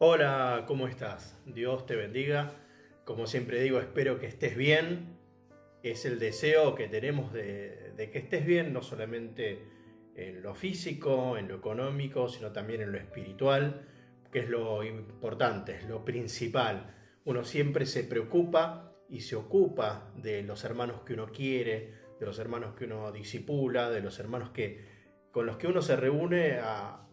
Hola, ¿cómo estás? Dios te bendiga. Como siempre digo, espero que estés bien. Es el deseo que tenemos de que estés bien, no solamente en lo físico, en lo económico, sino también en lo espiritual, que es lo importante, es lo principal. Uno siempre se preocupa y se ocupa de los hermanos que uno quiere, de los hermanos que uno discipula, de los hermanos con los que uno se reúne a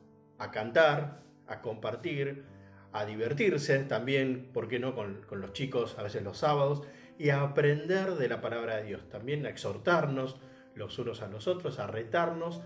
cantar, a compartir, a divertirse también, ¿por qué no?, con los chicos, a veces los sábados, y a aprender de la palabra de Dios, también a exhortarnos los unos a los otros, a retarnos,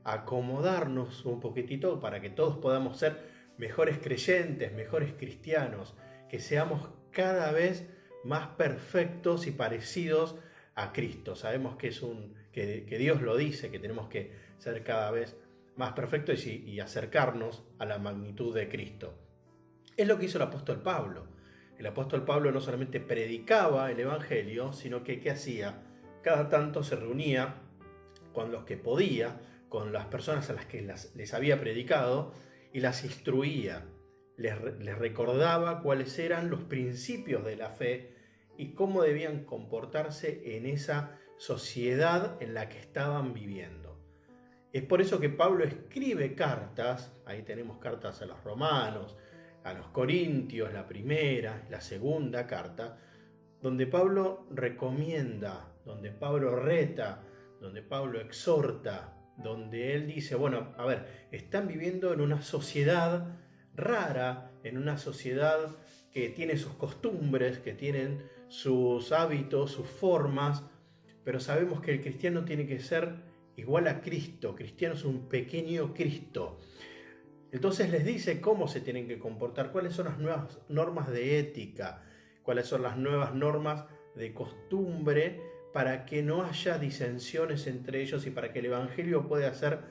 a acomodarnos un poquitito para que todos podamos ser mejores creyentes, mejores cristianos, que seamos cada vez más perfectos y parecidos a Cristo. Sabemos que Dios lo dice, que tenemos que ser cada vez más perfectos y acercarnos a la magnitud de Cristo. Es lo que hizo el apóstol Pablo. El apóstol Pablo no solamente predicaba el Evangelio, sino que ¿qué hacía? Cada tanto se reunía con los que podía, con las personas a las que les había predicado, y las instruía. Les recordaba cuáles eran los principios de la fe y cómo debían comportarse en esa sociedad en la que estaban viviendo. Es por eso que Pablo escribe cartas, ahí tenemos cartas a los romanos, a los corintios, la primera, la segunda carta, donde Pablo recomienda, donde Pablo reta, donde Pablo exhorta, donde él dice, bueno, a ver, están viviendo en una sociedad rara, en una sociedad que tiene sus costumbres, que tienen sus hábitos, sus formas, pero sabemos que el cristiano tiene que ser igual a Cristo. Cristiano es un pequeño Cristo. Entonces les dice cómo se tienen que comportar, cuáles son las nuevas normas de ética, cuáles son las nuevas normas de costumbre para que no haya disensiones entre ellos y para que el Evangelio pueda ser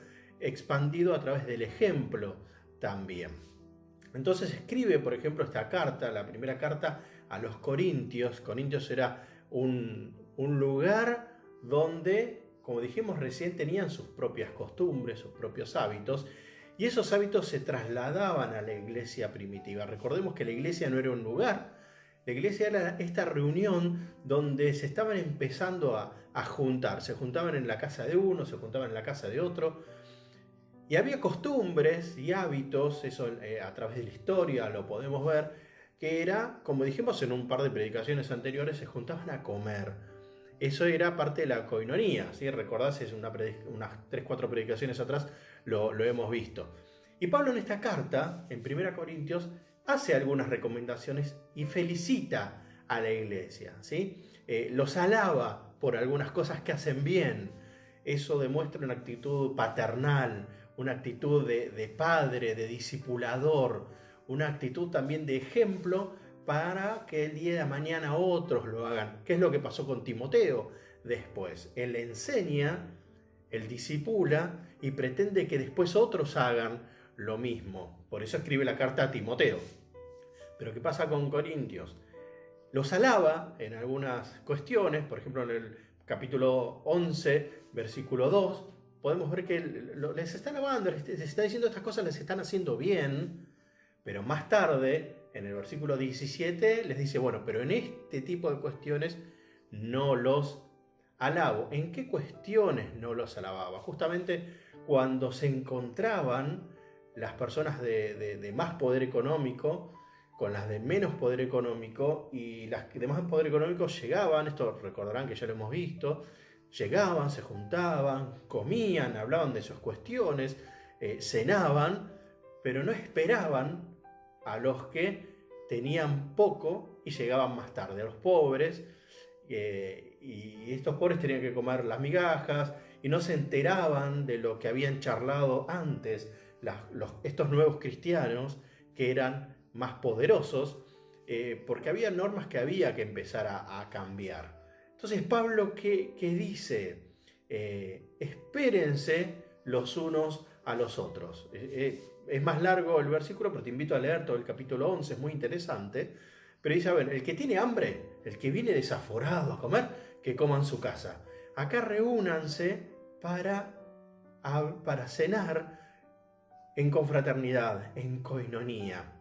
expandido a través del ejemplo también. Entonces escribe, por ejemplo, esta carta, la primera carta a los Corintios. Corintios era un lugar donde, como dijimos recién, tenían sus propias costumbres, sus propios hábitos, y esos hábitos se trasladaban a la iglesia primitiva. Recordemos que la iglesia no era un lugar, la iglesia era esta reunión donde se estaban empezando a juntar. Se juntaban en la casa de uno, se juntaban en la casa de otro, y había costumbres y hábitos, eso a través de la historia lo podemos ver, que era, como dijimos en un par de predicaciones anteriores, se juntaban a comer. Eso era parte de la coinonía, ¿sí? Recordás, es unas 3-4 predicaciones atrás lo hemos visto. Y Pablo en esta carta, en 1 Corintios, hace algunas recomendaciones y felicita a la iglesia, ¿sí? Los alaba por algunas cosas que hacen bien. Eso demuestra una actitud paternal, una actitud de padre, de discipulador, una actitud también de ejemplo para que el día de mañana otros lo hagan. ¿Qué es lo que pasó con Timoteo después? Él enseña, él discipula y pretende que después otros hagan lo mismo. Por eso escribe la carta a Timoteo. Pero ¿qué pasa con Corintios? Los alaba en algunas cuestiones, por ejemplo en el capítulo 11, versículo 2, podemos ver que les está alabando, les está diciendo estas cosas, les están haciendo bien, pero más tarde, en el versículo 17, les dice, bueno, pero en este tipo de cuestiones no los alabo. ¿En qué cuestiones no los alababa? Justamente cuando se encontraban las personas de más poder económico con las de menos poder económico, y las de más poder económico llegaban, esto recordarán que ya lo hemos visto, llegaban, se juntaban, comían, hablaban de sus cuestiones, cenaban, pero no esperaban a los que tenían poco y llegaban más tarde, a los pobres, y estos pobres tenían que comer las migajas y no se enteraban de lo que habían charlado antes estos nuevos cristianos que eran más poderosos, porque había normas que había que empezar a cambiar. Entonces Pablo, ¿qué dice? Espérense los unos a los otros. Es más largo el versículo, pero te invito a leer todo el capítulo 11, es muy interesante. Pero dice, a ver, el que tiene hambre, el que viene desaforado a comer, que coma en su casa. Acá reúnanse para cenar en confraternidad, en coinonía.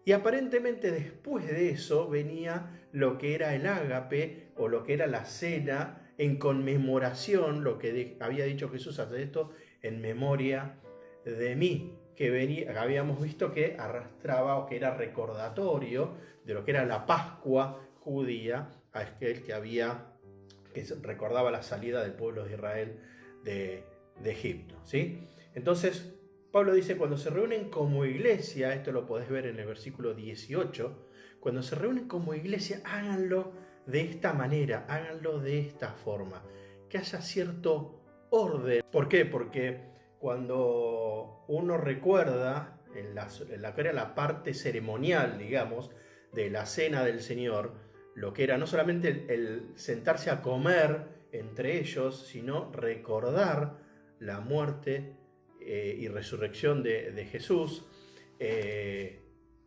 Y aparentemente después de eso venía lo que era el ágape o lo que era la cena en conmemoración, lo que había dicho Jesús, hace esto en memoria de mí, que venía, habíamos visto que arrastraba o que era recordatorio de lo que era la Pascua judía, a aquel que recordaba la salida del pueblo de Israel de Egipto, ¿sí? Entonces, Pablo dice, cuando se reúnen como iglesia, esto lo podés ver en el versículo 18, cuando se reúnen como iglesia, háganlo de esta manera, háganlo de esta forma, que haya cierto orden. ¿Por qué? Porque cuando uno recuerda en la que era la parte ceremonial, digamos, de la cena del Señor, lo que era no solamente el sentarse a comer entre ellos, sino recordar la muerte y resurrección de Jesús,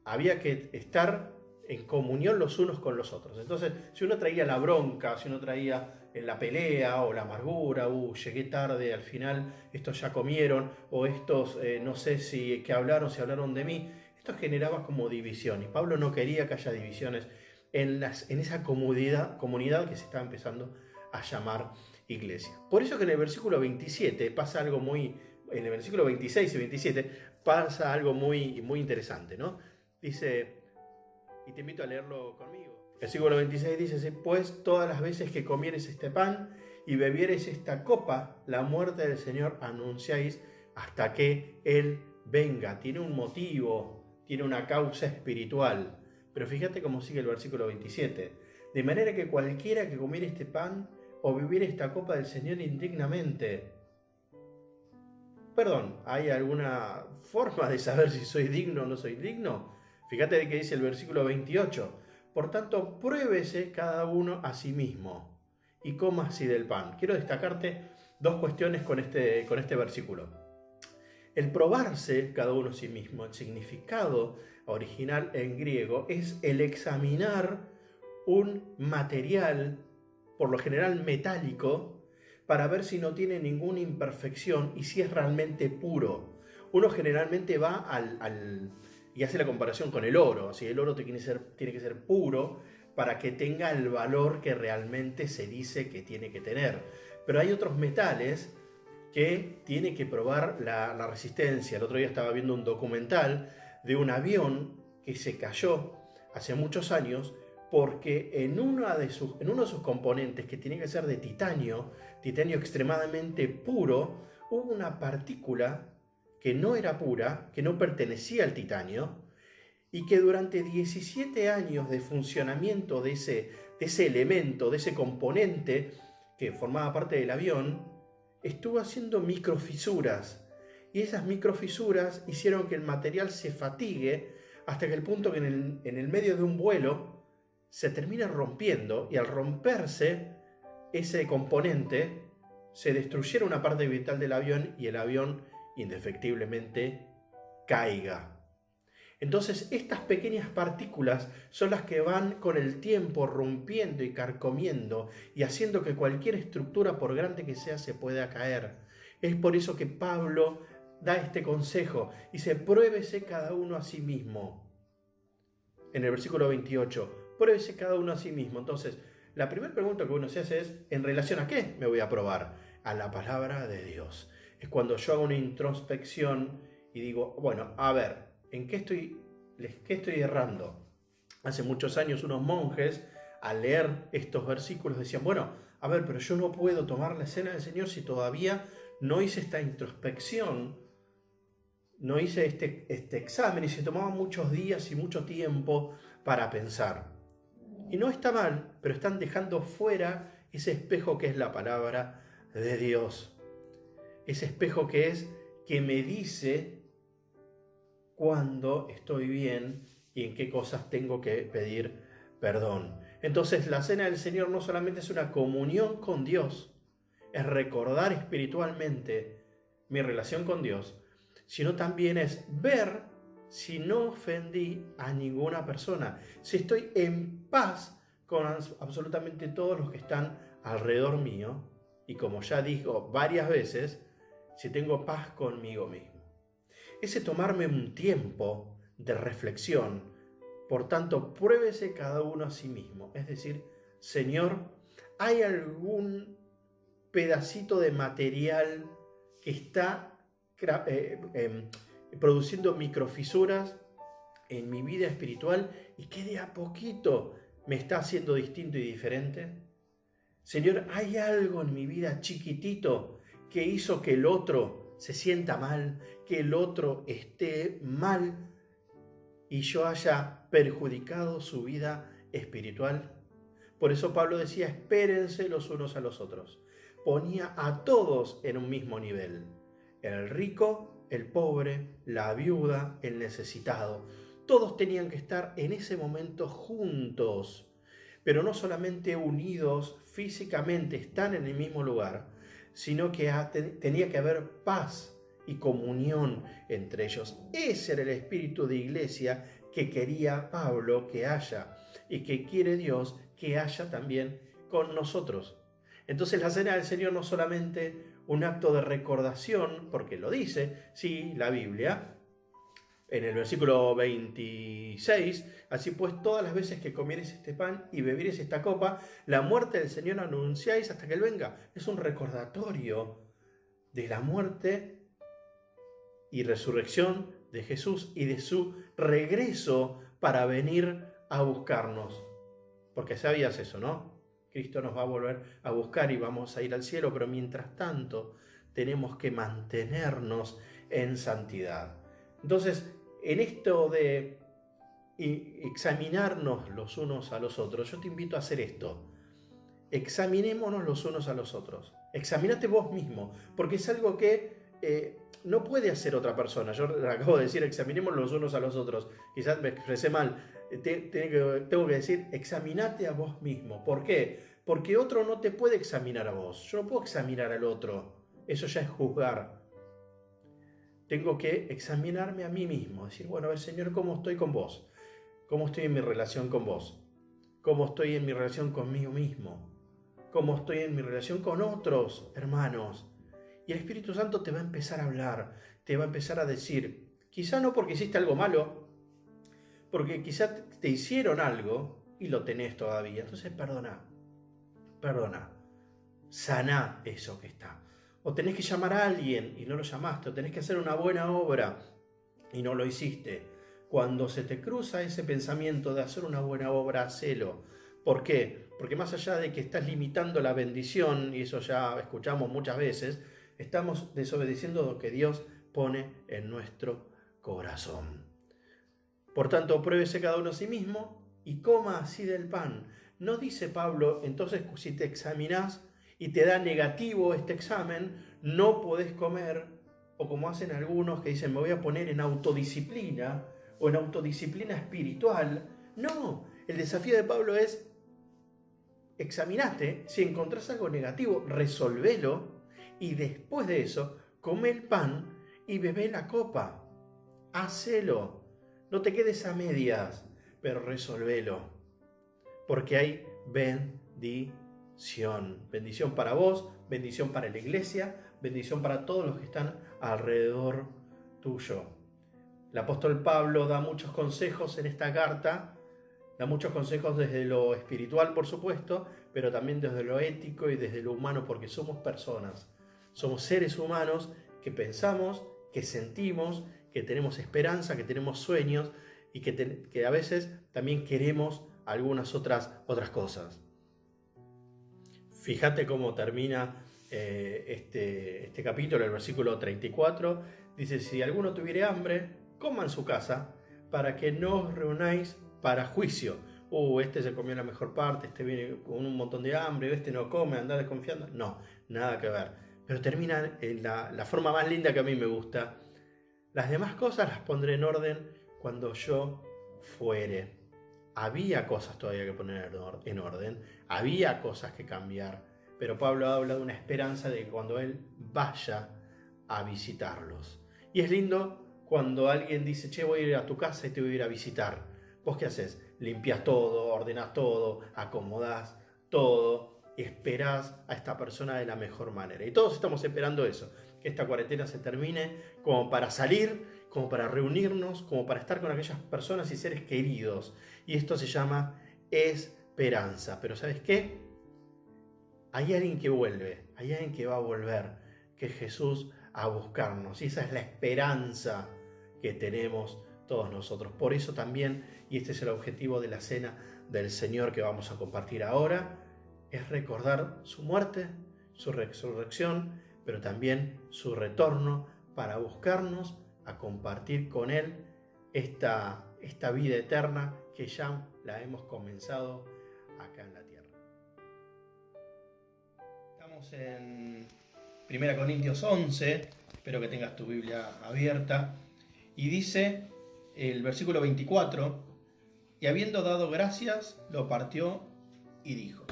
había que estar en comunión los unos con los otros. Entonces, si uno traía la bronca, si uno traía la pelea o la amargura, llegué tarde, al final estos ya comieron, o estos no sé si hablaron de mí, esto generaba como división, y Pablo no quería que haya divisiones en esa comunidad que se estaba empezando a llamar iglesia. Por eso que en el versículo 27 pasa algo muy, en el versículo 26 y 27 pasa algo muy, muy interesante, ¿no? Dice, y te invito a leerlo conmigo. El versículo 26 dice, pues todas las veces que comieres este pan y bebieres esta copa, la muerte del Señor anunciáis hasta que Él venga. Tiene un motivo, tiene una causa espiritual. Pero fíjate cómo sigue el versículo 27. De manera que cualquiera que comiere este pan o bebiere esta copa del Señor indignamente. Perdón, ¿hay alguna forma de saber si soy digno o no soy digno? Fíjate de que dice el versículo 28. Por tanto, pruébese cada uno a sí mismo y coma así del pan. Quiero destacarte dos cuestiones con este versículo. El probarse cada uno a sí mismo, el significado original en griego, es el examinar un material, por lo general metálico, para ver si no tiene ninguna imperfección y si es realmente puro. Uno generalmente va y hace la comparación con el oro. Así, el oro tiene que ser puro para que tenga el valor que realmente se dice que tiene que tener. Pero hay otros metales que tiene que probar la resistencia. El otro día estaba viendo un documental de un avión que se cayó hace muchos años porque en uno de sus componentes, que tiene que ser de titanio extremadamente puro, hubo una partícula que no era pura, que no pertenecía al titanio, y que durante 17 años de funcionamiento de ese elemento, de ese componente que formaba parte del avión, estuvo haciendo microfisuras. Y esas microfisuras hicieron que el material se fatigue hasta que el punto que en el medio de un vuelo se termina rompiendo, y al romperse ese componente se destruyera una parte vital del avión y el avión indefectiblemente caiga. Entonces, estas pequeñas partículas son las que van con el tiempo rompiendo y carcomiendo y haciendo que cualquier estructura, por grande que sea, se pueda caer. Es por eso que Pablo da este consejo y dice, pruébese cada uno a sí mismo. En el versículo 28, pruébese cada uno a sí mismo. Entonces, la primera pregunta que uno se hace es, ¿en relación a qué me voy a probar? A la palabra de Dios. Es cuando yo hago una introspección y digo, bueno, a ver, ¿en qué estoy errando? Hace muchos años unos monjes, al leer estos versículos, decían, bueno, a ver, pero yo no puedo tomar la cena del Señor si todavía no hice esta introspección, no hice este examen, y se tomaban muchos días y mucho tiempo para pensar. Y no está mal, pero están dejando fuera ese espejo que es la palabra de Dios. Ese espejo que me dice cuándo estoy bien y en qué cosas tengo que pedir perdón. Entonces, la cena del Señor no solamente es una comunión con Dios, es recordar espiritualmente mi relación con Dios, sino también es ver si no ofendí a ninguna persona, si estoy en paz con absolutamente todos los que están alrededor mío, y como ya digo varias veces, si tengo paz conmigo mismo. Ese tomarme un tiempo de reflexión, Por tanto, pruébese cada uno a sí mismo. Es decir, Señor, ¿hay algún pedacito de material que está produciendo microfisuras en mi vida espiritual y que de a poquito me está haciendo distinto y diferente? Señor, ¿hay algo en mi vida chiquitito que hizo que el otro se sienta mal, que el otro esté mal y yo haya perjudicado su vida espiritual? Por eso Pablo decía, espérense los unos a los otros. Ponía a todos en un mismo nivel. El rico, el pobre, la viuda, el necesitado. Todos tenían que estar en ese momento juntos, pero no solamente unidos físicamente, están en el mismo lugar, sino que tenía que haber paz y comunión entre ellos. Ese era el espíritu de iglesia que quería Pablo que haya y que quiere Dios que haya también con nosotros. Entonces la cena del Señor no es solamente un acto de recordación, porque lo dice, sí, la Biblia, en el versículo 26, así pues todas las veces que comiereis este pan y bebiereis esta copa, la muerte del Señor anunciáis hasta que Él venga. Es un recordatorio de la muerte y resurrección de Jesús y de su regreso para venir a buscarnos. Porque sabías eso, ¿no? Cristo nos va a volver a buscar y vamos a ir al cielo, pero mientras tanto tenemos que mantenernos en santidad. Entonces, en esto de examinarnos los unos a los otros, yo te invito a hacer esto. Examinémonos los unos a los otros. Examínate vos mismo, porque es algo que no puede hacer otra persona. Yo acabo de decir, examinémonos los unos a los otros. Quizás me expresé mal. Tengo que decir, examínate a vos mismo. ¿Por qué? Porque otro no te puede examinar a vos. Yo no puedo examinar al otro. Eso ya es juzgar. Tengo que examinarme a mí mismo. Decir, bueno, a ver, Señor, ¿cómo estoy con vos? ¿Cómo estoy en mi relación con vos? ¿Cómo estoy en mi relación conmigo mismo? ¿Cómo estoy en mi relación con otros hermanos? Y el Espíritu Santo te va a empezar a hablar, te va a empezar a decir, quizá no porque hiciste algo malo, porque quizá te hicieron algo y lo tenés todavía. Entonces perdona, saná eso que está. O tenés que llamar a alguien y no lo llamaste, o tenés que hacer una buena obra y no lo hiciste. Cuando se te cruza ese pensamiento de hacer una buena obra, hacelo. ¿Por qué? Porque más allá de que estás limitando la bendición, y eso ya escuchamos muchas veces, estamos desobedeciendo lo que Dios pone en nuestro corazón. Por tanto, pruébese cada uno a sí mismo y coma así del pan. No dice Pablo, entonces si te examinás y te da negativo este examen, no podés comer, o como hacen algunos que dicen, me voy a poner en autodisciplina o en autodisciplina espiritual. No, el desafío de Pablo es, examinate, si encontrás algo negativo, resolvelo, y después de eso, come el pan y bebe la copa. Hacelo. No te quedes a medias, pero resolvelo. Porque hay bendición. Bendición para vos, bendición para la iglesia, bendición para todos los que están alrededor tuyo. El apóstol Pablo da muchos consejos en esta carta, da muchos consejos desde lo espiritual, por supuesto, pero también desde lo ético y desde lo humano, porque somos personas. Somos seres humanos que pensamos, que sentimos, que tenemos esperanza, que tenemos sueños y que a veces también queremos algunas otras cosas. Fíjate cómo termina este capítulo, el versículo 34. Dice, si alguno tuviere hambre, coma en su casa, para que no os reunáis para juicio. Este se comió la mejor parte, este viene con un montón de hambre, este no come, anda desconfiando. No, nada que ver. Pero termina en la forma más linda que a mí me gusta. Las demás cosas las pondré en orden cuando yo fuere. Había cosas todavía que poner en orden, había cosas que cambiar, pero Pablo habla de una esperanza de que cuando él vaya a visitarlos. Y es lindo cuando alguien dice, che, voy a ir a tu casa y te voy a ir a visitar. ¿Vos qué haces? Limpias todo, ordenás todo, acomodás todo, y esperás a esta persona de la mejor manera. Y todos estamos esperando eso, que esta cuarentena se termine como para salir como para reunirnos, como para estar con aquellas personas y seres queridos. Y esto se llama esperanza. Pero ¿sabes qué? Hay alguien que vuelve, hay alguien que va a volver, que es Jesús a buscarnos. Y esa es la esperanza que tenemos todos nosotros. Por eso también, y este es el objetivo de la cena del Señor que vamos a compartir ahora, es recordar su muerte, su resurrección, pero también su retorno para buscarnos, a compartir con Él esta vida eterna que ya la hemos comenzado acá en la tierra. Estamos en 1 Corintios 11, espero que tengas tu Biblia abierta, y dice el versículo 24, y habiendo dado gracias, lo partió y dijo.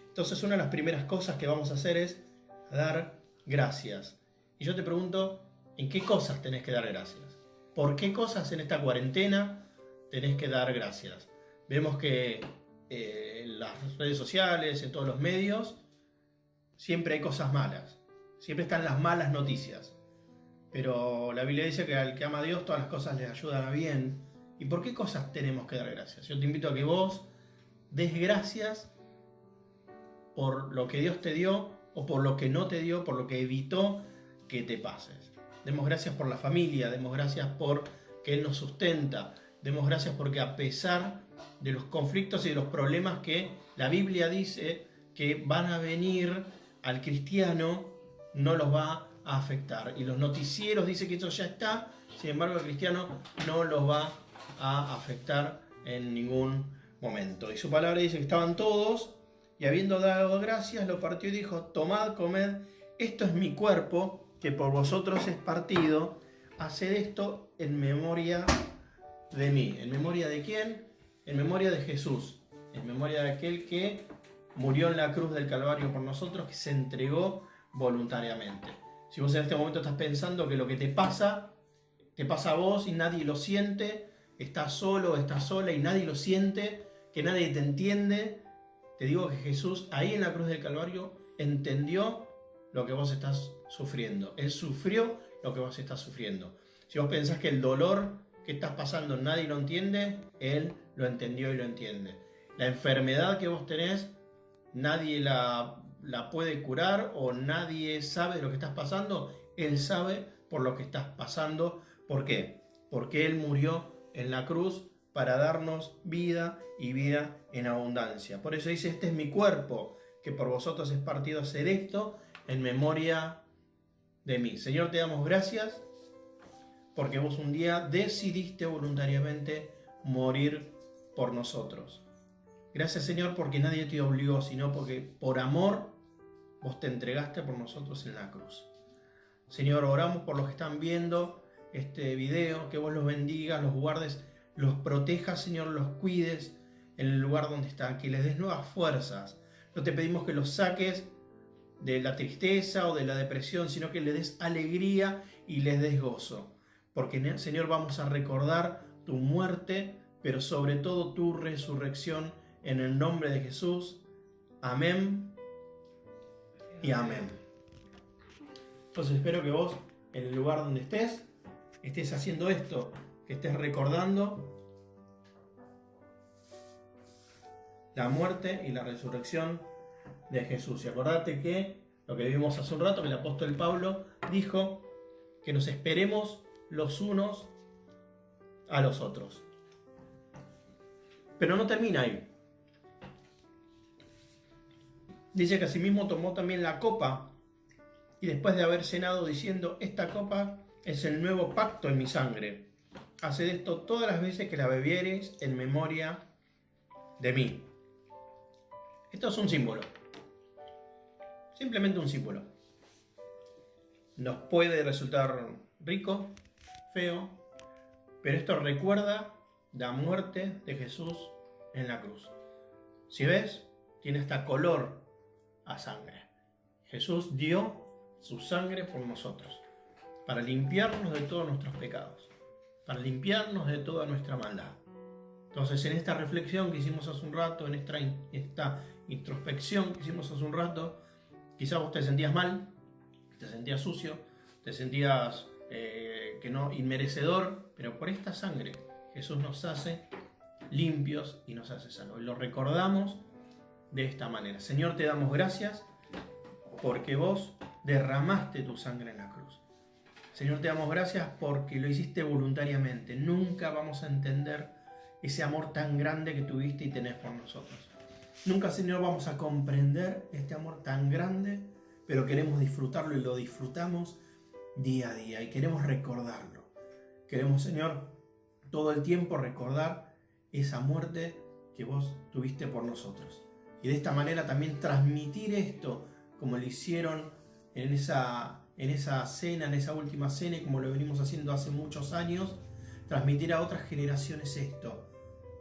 Entonces una de las primeras cosas que vamos a hacer es dar gracias. Y yo te pregunto, ¿en qué cosas tenés que dar gracias? ¿Por qué cosas en esta cuarentena tenés que dar gracias? Vemos que en las redes sociales, en todos los medios, siempre hay cosas malas. Siempre están las malas noticias. Pero la Biblia dice que al que ama a Dios todas las cosas le ayudan a bien. ¿Y por qué cosas tenemos que dar gracias? Yo te invito a que vos des gracias por lo que Dios te dio o por lo que no te dio, por lo que evitó que te pases. Demos gracias por la familia, demos gracias por que Él nos sustenta, demos gracias porque a pesar de los conflictos y de los problemas que la Biblia dice que van a venir, al cristiano no los va a afectar. Y los noticieros dicen que eso ya está, sin embargo el cristiano no los va a afectar en ningún momento. Y su palabra dice que estaban todos, y habiendo dado gracias, lo partió y dijo: tomad, comed, esto es mi cuerpo, que por vosotros es partido, haced esto en memoria de mí. ¿En memoria de quién? En memoria de Jesús, en memoria de aquel que murió en la cruz del Calvario por nosotros, que se entregó voluntariamente. Si vos en este momento estás pensando que lo que te pasa a vos y nadie lo siente, estás solo, estás sola y nadie lo siente, que nadie te entiende, te digo que Jesús ahí en la cruz del Calvario entendió lo que vos estás sufriendo. Él sufrió lo que vos estás sufriendo. Si vos pensás que el dolor que estás pasando nadie lo entiende, Él lo entendió y lo entiende. La enfermedad que vos tenés, nadie la puede curar o nadie sabe de lo que estás pasando. Él sabe por lo que estás pasando. ¿Por qué? Porque Él murió en la cruz para darnos vida y vida en abundancia. Por eso dice: este es mi cuerpo, que por vosotros es partido, hacer esto en memoria de mí. Señor, te damos gracias porque vos un día decidiste voluntariamente morir por nosotros. Gracias, Señor, porque nadie te obligó, sino porque por amor vos te entregaste por nosotros en la cruz. Señor, oramos por los que están viendo este video, que vos los bendigas, los guardes, los protejas, Señor, los cuides en el lugar donde están, que les des nuevas fuerzas. No te pedimos que los saques de la tristeza o de la depresión, sino que les des alegría y les des gozo. Porque, Señor, vamos a recordar tu muerte, pero sobre todo tu resurrección, en el nombre de Jesús. Amén y amén. Entonces espero que vos, en el lugar donde estés haciendo esto, que estés recordando la muerte y la resurrección de Jesús. Y acordate que lo que vimos hace un rato, que el apóstol Pablo dijo que nos esperemos los unos a los otros. Pero no termina ahí. Dice que asimismo tomó también la copa y después de haber cenado diciendo: esta copa es el nuevo pacto en mi sangre. Haced esto todas las veces que la bebiereis en memoria de mí. Esto es un símbolo. Simplemente un símbolo. Nos puede resultar rico, feo, pero esto recuerda la muerte de Jesús en la cruz. Si ves, tiene hasta color a sangre. Jesús dio su sangre por nosotros, para limpiarnos de todos nuestros pecados, para limpiarnos de toda nuestra maldad. Entonces, en esta reflexión que hicimos hace un rato, en esta introspección que hicimos hace un rato, quizás vos te sentías mal, te sentías sucio, te sentías que no inmerecedor, pero por esta sangre Jesús nos hace limpios y nos hace sanos. Y lo recordamos de esta manera. Señor, te damos gracias porque vos derramaste tu sangre en la cruz. Señor, te damos gracias porque lo hiciste voluntariamente. Nunca vamos a entender ese amor tan grande que tuviste y tenés por nosotros. Nunca, Señor, vamos a comprender este amor tan grande, pero queremos disfrutarlo y lo disfrutamos día a día y queremos recordarlo. Queremos, Señor, todo el tiempo recordar esa muerte que vos tuviste por nosotros. Y de esta manera también transmitir esto como lo hicieron en esa cena, en esa última cena, y como lo venimos haciendo hace muchos años, transmitir a otras generaciones esto.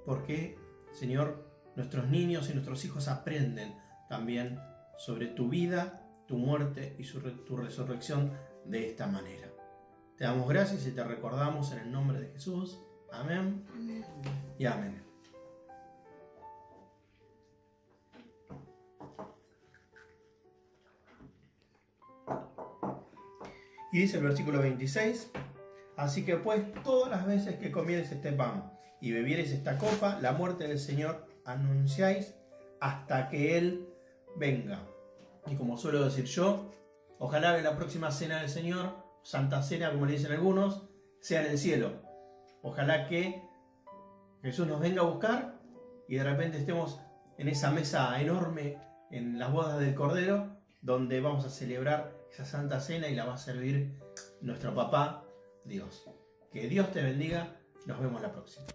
Porque, Señor, nuestros niños y nuestros hijos aprenden también sobre tu vida, tu muerte y tu resurrección de esta manera. Te damos gracias y te recordamos en el nombre de Jesús. Amén. Amén. Y amén. Y dice el versículo 26, así que pues todas las veces que comieres este pan y bebieres esta copa, la muerte del Señor anunciáis hasta que Él venga. Y como suelo decir yo, ojalá que la próxima cena del Señor, Santa Cena como le dicen algunos, sea en el cielo. Ojalá que Jesús nos venga a buscar y de repente estemos en esa mesa enorme en las bodas del Cordero, donde vamos a celebrar esa Santa Cena y la va a servir nuestro Papá Dios. Que Dios te bendiga. Nos vemos la próxima.